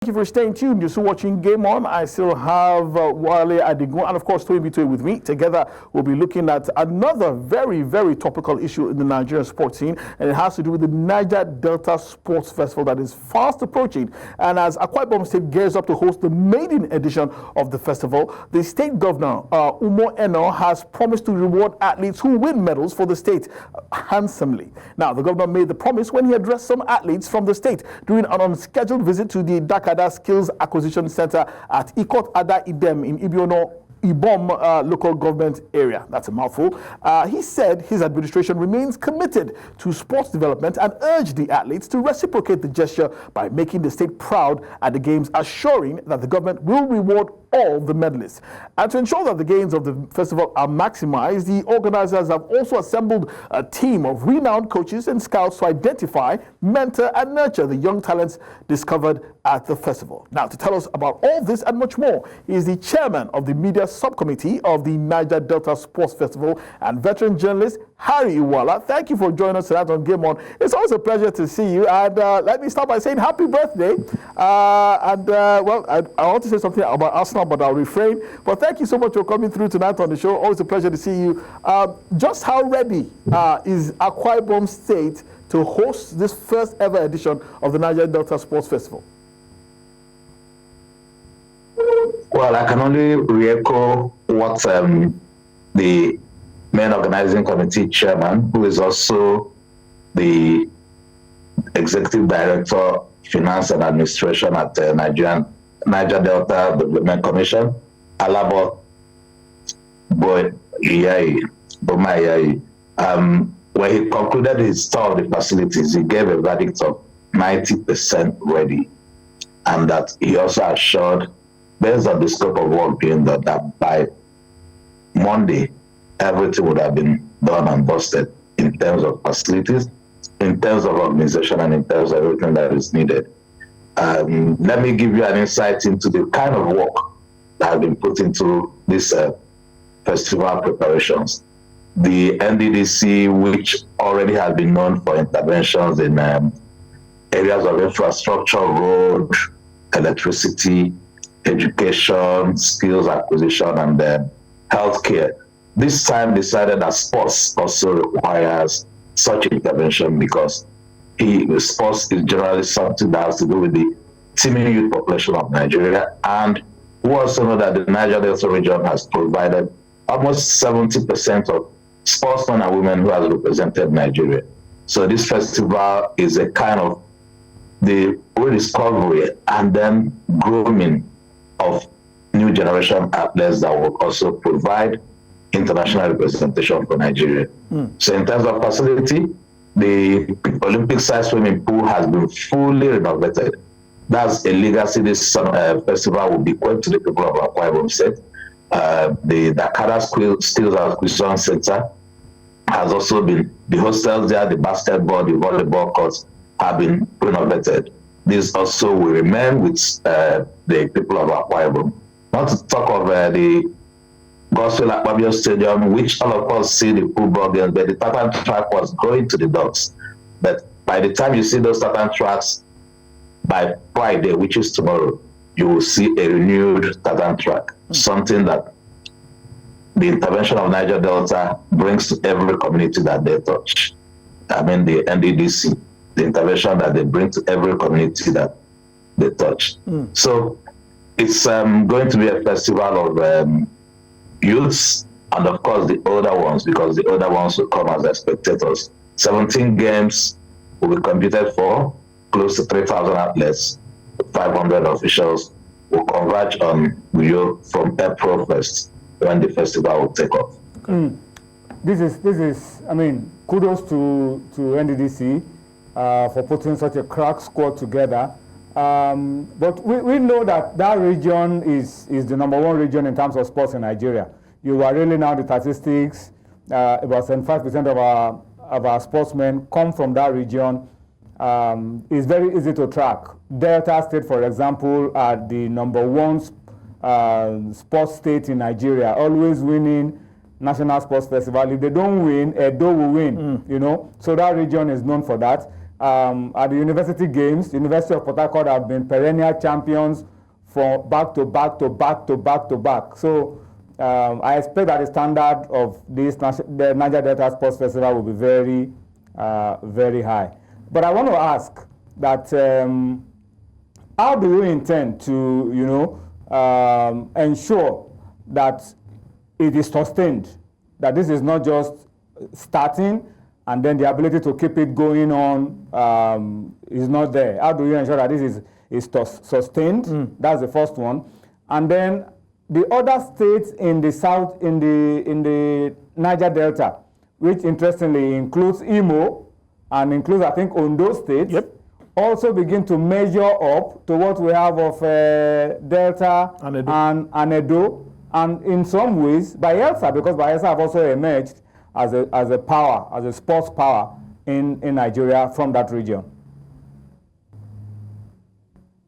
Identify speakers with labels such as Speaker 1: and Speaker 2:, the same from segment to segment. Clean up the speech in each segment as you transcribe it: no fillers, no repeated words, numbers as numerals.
Speaker 1: Thank you for staying tuned. You're still watching Game On. I still have Wale Adigun and, of course, Toyin Bitoye with me. Together, we'll be looking at another very, very topical issue in the Nigerian sports scene, and it has to do with the Niger Delta Sports Festival that is fast approaching. And as Akwa Ibom State gears up to host the maiden edition of the festival, the state governor, Umo Eno, has promised to reward athletes who win medals for the state handsomely. Now, the governor made the promise when he addressed some athletes from the state during an unscheduled visit to the Dakkada Skills Acquisition Centre at Akwa Ibom in Ibom local government area. That's a mouthful. He said his administration remains committed to sports development and urged the athletes to reciprocate the gesture by making the state proud at the games, assuring that the government will reward all the medalists. And to ensure that the gains of the festival are maximized, the organizers have also assembled a team of renowned coaches and scouts to identify, mentor, and nurture the young talents discovered at the festival. Now, to tell us about all this and much more, he is the chairman of the Media Subcommittee of the Niger Delta Sports Festival and veteran journalist Harry Iwuala. Thank you for joining us tonight on Game On. It's always a pleasure to see you. And let me start by saying happy birthday. I want to say something about Arsenal, but I'll refrain. But thank you so much for coming through tonight on the show. Always a pleasure to see you. Just how ready is Akwa Ibom State to host this first ever edition of the Niger Delta Sports Festival?
Speaker 2: Well, I can only re-echo what the main organizing committee chairman, who is also the executive director, finance and administration at the Niger Delta Development Commission, Alabo Bomayai, when he concluded his tour of the facilities, he gave a verdict of 90% ready, and that he also assured, based on the scope of work being done, that by Monday, everything would have been done and busted in terms of facilities, in terms of organization, and in terms of everything that is needed. Let me give you an insight into the kind of work that has been put into this festival preparations. The NDDC, which already has been known for interventions in areas of infrastructure, road, electricity, education, skills acquisition, and healthcare, this time decided that sports also requires such intervention, because sports is generally something that has to do with the teeming youth population of Nigeria, and we also know that the Niger Delta region has provided almost 70% of sportsmen and women who have represented Nigeria. So this festival is a kind of the rediscovery and then grooming of new generation athletes that will also provide international representation for Nigeria. So in terms of facility, the Olympic-sized swimming pool has been fully renovated. That's a legacy this festival will bequeath to the people of Akwa Ibom State. The Dakkada Skills Acquisition Centre has also been, the hostels there, the basketball, the volleyball courts have been renovated. This also will remain with the people of Akwa Ibom. Not to talk of the Gospel Akpabio Stadium, which all of us see the football games, but the tartan track was going to the dogs. But by the time you see those tartan tracks, by Friday, which is tomorrow, you will see a renewed tartan track, something that the intervention of Niger Delta brings to every community that they touch. I mean, the NDDC, the intervention that they bring to every community that they touch. So it's going to be a festival of youths, and of course the older ones, because the older ones will come as spectators. 17 games will be competed for, close to 3,000 athletes, 500 officials will converge on Uyo from April 1st, when the festival will take off.
Speaker 3: This is, I mean, kudos to NDDC for putting such a crack squad together. But we know that region is the #1 region in terms of sports in Nigeria. You are really now the statistics. About 75% of our sportsmen come from that region. It's very easy to track. Delta State, for example, are the #1 sports state in Nigeria, always winning National Sports Festival. If they don't win, Edo will win. You know, so that region is known for that. at the university games, University of Port Harcourt have been perennial champions for back to back to back to back to back. So I expect that the standard of the Niger Delta Sports Festival will be very, very high. But I want to ask that how do you intend to, ensure that it is sustained, that this is not just starting and then the ability to keep it going on is not there? How do you ensure that this is sustained? That's the first one. And then the other states in the south, in the Niger Delta, which interestingly includes Imo and includes, I think, Ondo State, also begin to measure up to what we have of Delta and Edo, and in some ways Bayelsa, because Bayelsa have also emerged as a power, as a sports power in Nigeria from that region.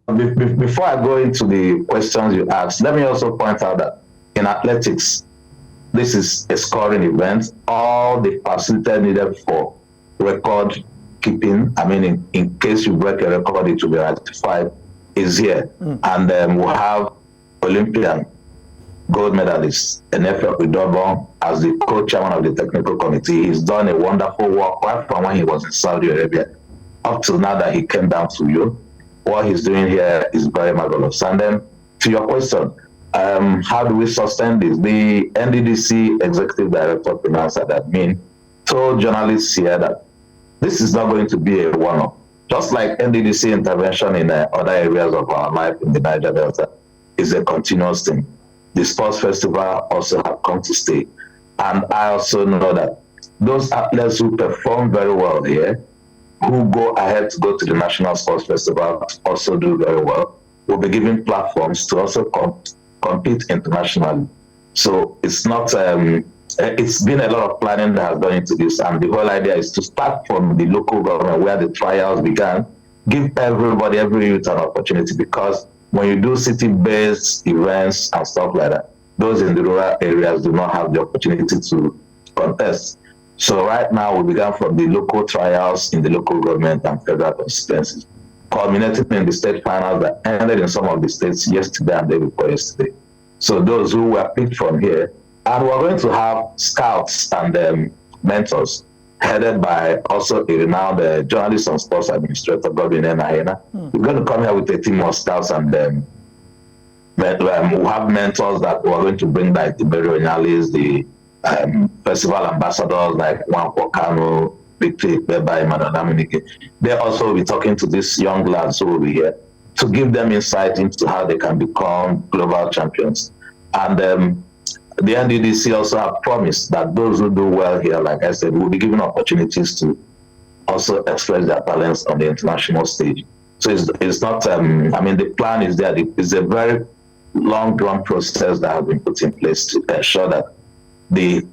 Speaker 2: Before I go into the questions you asked, let me also point out that in athletics, this is a scoring event. All the facility needed for record keeping, I mean, in case you break a record, it will be ratified, is here. And we'll have Olympian gold medalist, NDSF Media as the co-chairman of the technical committee. He's done a wonderful work right from when he was in Saudi Arabia up till now that he came down to you. What he's doing here is very marvelous. And then to your question, how do we sustain this? The NDDC executive director of finance at admin told journalists here that this is not going to be a one-off. Just like NDDC intervention in other areas of our life in the Niger Delta is a continuous thing. The sports festival also have come to stay. And I also know that those athletes who perform very well here, who go ahead to go to the National Sports Festival, also do very well, will be given platforms to also compete internationally. So it's not, it's been a lot of planning that has gone into this, and the whole idea is to start from the local government where the trials began, give everybody, every youth an opportunity, because when you do city-based events and stuff like that, those in the rural areas do not have the opportunity to contest. So right now we began from the local trials in the local government and federal constituencies, culminating in the state finals that ended in some of the states yesterday and day before yesterday. So those who were picked from here, and we're going to have scouts and mentors headed by also a renowned journalist and sports administrator, Godwin Enahena. We're going to come here with a team of scouts, and we'll have mentors that we're going to bring, like the Berionalis, the festival ambassadors like Wankwo Kano, Victor Beba, Emmanuel Dominique. They also will be talking to these young lads who will be here to give them insight into how they can become global champions. And the NDDC also have promised that those who do well here, like I said, will be given opportunities to also express their talents on the international stage. So it's not, I mean, the plan is there. It's a very long-drawn process that has been put in place to ensure that the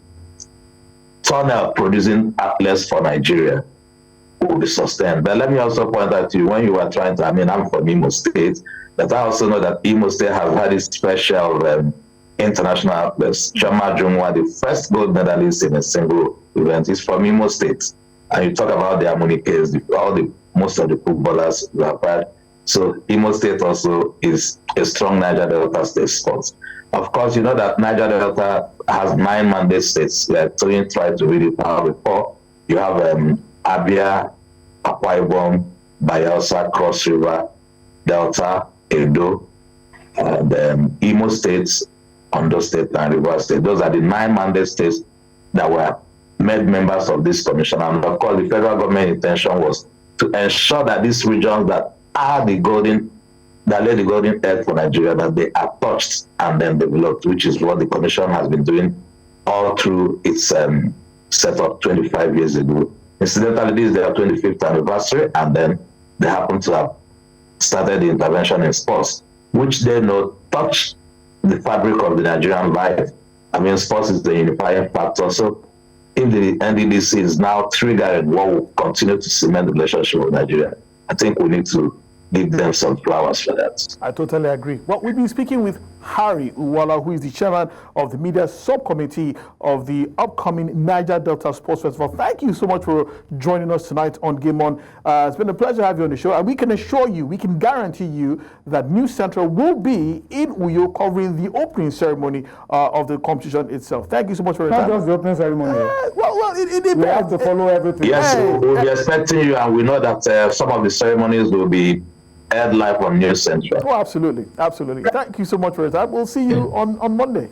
Speaker 2: tunnel producing athletes for Nigeria will be sustained. But let me also point out to you, when you were trying to, I mean, I'm from Imo State, but I also know that Imo State has had its special international athletes. Chama Jungwa, the first gold medalist in a single event, is from Imo State. And you talk about the Amunikes, most of the footballers we have had. So Imo State also is a strong Niger Delta state sport. Of course, you know that Niger Delta has 9 mandate states. Toyin tried to read it out before. You have Abia, Akwa Ibom, Bayelsa, Cross River, Delta, Edo, and Imo states, Ondo State, and Rivers State. Those are the 9 mandate states that were made members of this commission. And of course, the federal government intention was to ensure that these regions that are the golden egg for Nigeria, that they are touched and then developed, which is what the commission has been doing all through its setup 25 years ago. Incidentally, this is their 25th anniversary, and then they happen to have started the intervention in sports, which they know touch the fabric of the Nigerian life. I mean, sports is the unifying factor. So if the NDDC is now triggering what will continue to cement the relationship with Nigeria, I think we need to give them some flowers for that.
Speaker 1: I totally agree. Well, we've been speaking with Harry Iwuala, who is the chairman of the Media Subcommittee of the upcoming Niger Delta Sports Festival. Thank you so much for joining us tonight on Game On. It's been a pleasure to have you on the show, and we can assure you, we can guarantee you that News Central will be in Uyo covering the opening ceremony of the competition itself. Thank you so much for your time.
Speaker 3: Not just the opening ceremony.
Speaker 1: Well, it depends.
Speaker 3: We have to follow everything.
Speaker 2: Yes, we'll be expecting you, and we know that some of the ceremonies will be aired live on News Central.
Speaker 1: Oh, absolutely. Absolutely. Thank you so much for your time. We'll see you on Monday.